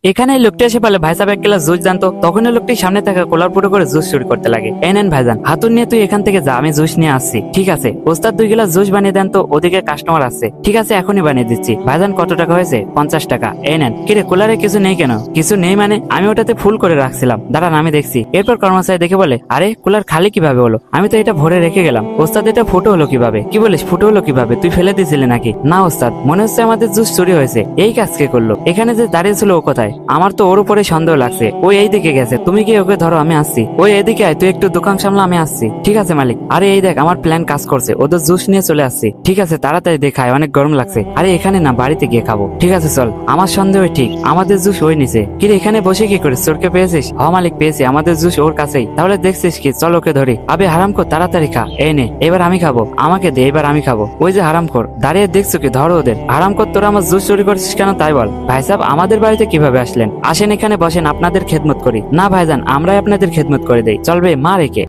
এখানে এই লোকটি এসে বলে ভাই সাহেব এক গ্লাস জুস জানতো। তখন ওই লোকটি সামনে থাকা কোলার পুরো করে জুস শুরু করতে লাগে। এই নেন ভাইজান, হাতুর নিয়ে তুই এখান থেকে যা, আমি জুস নিয়ে আসছি। ঠিক আছে ওস্তাদ, 2 গ্লাস জুস বানিয়ে দেন তো, ওদিকে কাস্টমার আসছে। ঠিক আছে এখনই বানিয়ে দিচ্ছি। ভাইজান কত টাকা হয়েছে? 50 টাকা। এই নেন। কিরে কুলারে কিছু নেই কেন? কিছু নেই মানে? আমি ওটাতে ফুল করে রাখছিলাম, দাঁড়ান আমি দেখছি। এরপর কর্মচারী দেখে বলে আরে কুলার খালি কিভাবে হলো? আমি তো এটা ভরে রেখে গেলাম। ওস্তাদ এটা ফুটো হলো কিভাবে? কি বলিস ফুটো হলো কিভাবে? তুই ফেলে দিয়েছিলি নাকি? না ওস্তাদ, মনে হচ্ছে আমাদের জুস চুরি হয়েছে। এই কাজ কে করলো? এখানে যে দাঁড়িয়ে ছিল ও কোথায়? আমার তো ওর উপরে সন্দেহ লাগছে। ওই এই দিকে গেছে, তুমি কি ওকে ধরো, আমি আসছি। ওই এদিকে আয়, তুই একটু দোকান সামলা, আমি আসছি। ঠিক আছে মালিক। আরে এই দেখ আমার প্ল্যান কাজ করছে, ওদের জুস নিয়ে চলে আসছি। ঠিক আছে তাড়াতাড়ি দেখায়, অনেক গরম লাগছে। আরে এখানে না, বাড়িতে গিয়ে খাবো। ঠিক আছে চল। আমার সন্দেহ ঠিক, আমাদের জুস ওই নিচে। কিরে এখানে বসে কি করিস? চোরকে পেয়েছিস? হ মালিক পেয়েছি, আমাদের জুস ওর কাছেই। তাহলে দেখছিস কি, চল ওকে ধরি। আবে হারামখোর তাড়াতাড়ি খা। এই নে এবার আমি খাবো, আমাকে দে, এবার আমি খাবো। ওই যে হারামখোর দাঁড়িয়ে দেখছো কি, ধরো ওদের। হারামখোর তোরা আমার জুস চুরি করছিস কেন তাই বল। ভাই সাহেব আমাদের বাড়িতে কিভাবে আসলেন? আসেন এখানে বসেন, আপনাদের খেদমত করি। না ভাইজান আমরাই আপনাদের খেদমত করে দেই, চলবে মার একে।